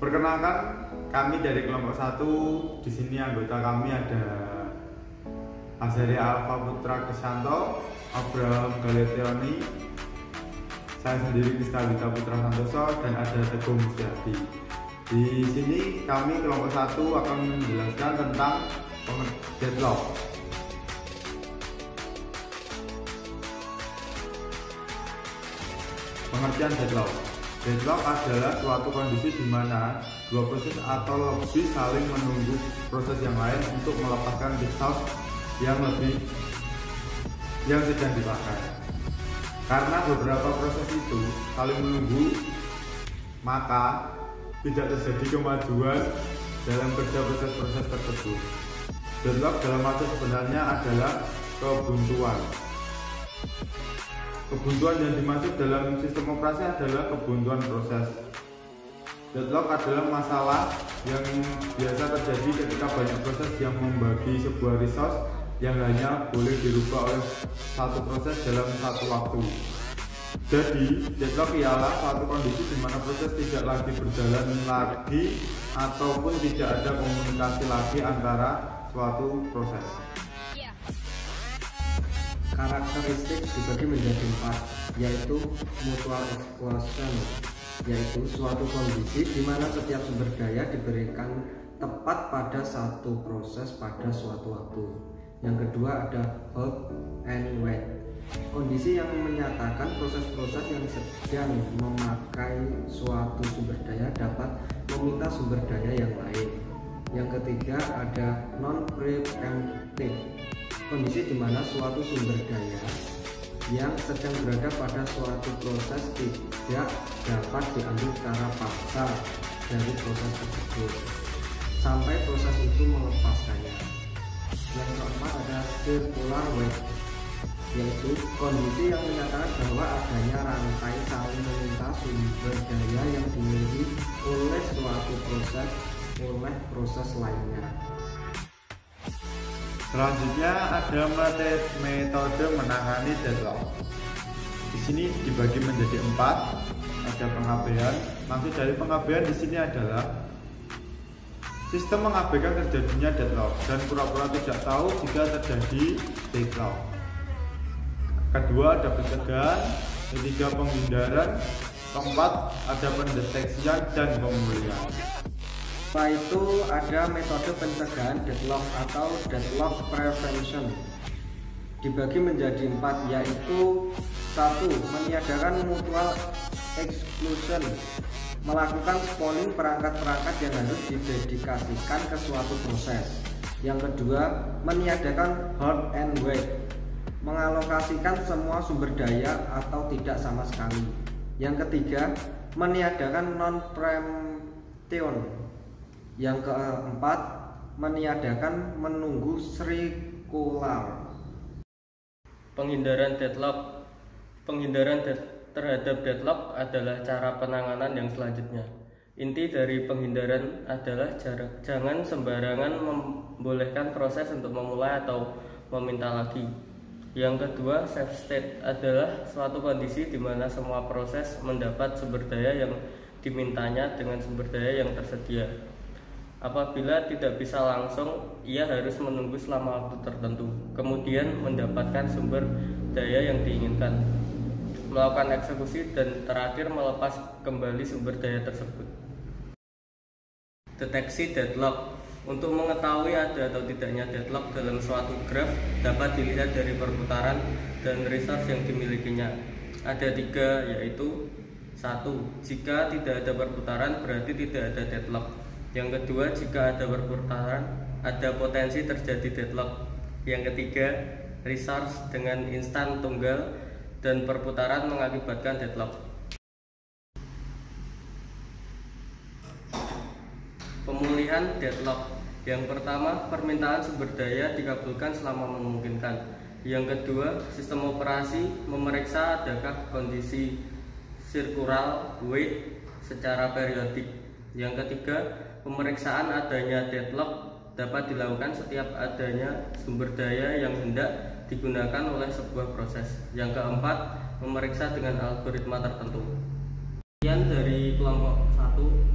Perkenalkan, kami dari kelompok 1. Di sini anggota kami ada Azaria Alfa Putra Kesanto, Abraham Galeteoni, saya sendiri Kristalita Putra Santoso, dan ada Teguh Musjadi. Di sini kami kelompok 1 akan menjelaskan tentang deadlock. Pengertian deadlock. Deadlock adalah suatu kondisi di mana dua proses atau lebih saling menunggu proses yang lain untuk melepaskan resource yang sedang dipakai. Karena beberapa proses itu saling menunggu, maka tidak terjadi kemajuan dalam kerja proses tersebut. Deadlock dalam arti sebenarnya adalah kebuntuan. Kebuntuan yang dimaksud dalam sistem operasi adalah kebuntuan proses. Deadlock adalah masalah yang biasa terjadi ketika banyak proses yang membagi sebuah resource yang hanya boleh dirubah oleh satu proses dalam satu waktu. Jadi, deadlock ialah suatu kondisi di mana proses tidak lagi berjalan lagi ataupun tidak ada komunikasi lagi antara suatu proses. Karakteristik dibagi menjadi 4, yaitu mutual exclusion, yaitu suatu kondisi di mana setiap sumber daya diberikan tepat pada satu proses pada suatu waktu. Yang kedua ada hold and wait, kondisi yang menyatakan proses-proses yang sedang memakai suatu sumber daya dapat meminta sumber daya yang lain. Yang ketiga ada non-preemptive, kondisi di mana suatu sumber daya yang sedang berada pada suatu proses tidak dapat diambil secara paksa dari proses tersebut sampai proses itu melepaskannya. Yang keempat ada circular wave, yaitu kondisi yang menyatakan bahwa adanya rantai saling meminta sumber daya yang dimiliki oleh suatu proses oleh proses lainnya. Selanjutnya ada metode menangani deadlock. Di sini dibagi menjadi 4. Ada pengabaian. Maksud dari pengabaian di sini adalah sistem mengabaikan terjadinya deadlock dan pura-pura tidak tahu jika terjadi deadlock. Kedua ada pencegahan. Ketiga penghindaran. Keempat ada pendeteksian dan pemulihan. Setelah itu ada metode pencegahan deadlock atau deadlock prevention. Dibagi menjadi 4, yaitu 1. Meniadakan mutual exclusion, melakukan spawning perangkat-perangkat yang harus didedikasikan ke suatu proses. Yang kedua, meniadakan hold and wait, mengalokasikan semua sumber daya atau tidak sama sekali. Yang ketiga, meniadakan non-preemption. Yang keempat, meniadakan menunggu sirkular. Penghindaran deadlock. Terhadap deadlock adalah cara penanganan yang selanjutnya. Inti dari penghindaran adalah jangan sembarangan membolehkan proses untuk memulai atau meminta lagi. Yang kedua, safe state adalah suatu kondisi di mana semua proses mendapat sumber daya yang dimintanya dengan sumber daya yang tersedia. Apabila tidak bisa langsung, ia harus menunggu selama waktu tertentu, kemudian mendapatkan sumber daya yang diinginkan, melakukan eksekusi, dan terakhir melepas kembali sumber daya tersebut. Deteksi deadlock. Untuk mengetahui ada atau tidaknya deadlock dalam suatu graf dapat dilihat dari perputaran dan resource yang dimilikinya. Ada 3, yaitu 1. Jika tidak ada perputaran berarti tidak ada deadlock. Yang kedua, jika ada perputaran, ada potensi terjadi deadlock. Yang ketiga, resource dengan instan tunggal dan perputaran mengakibatkan deadlock. Pemulihan deadlock. Yang pertama, permintaan sumber daya dikabulkan selama memungkinkan. Yang kedua, sistem operasi memeriksa adakah kondisi circular wait secara periodik. Yang ketiga, pemeriksaan adanya deadlock dapat dilakukan setiap adanya sumber daya yang hendak digunakan oleh sebuah proses. Yang keempat, memeriksa dengan algoritma tertentu. Sekian dari kelompok 1.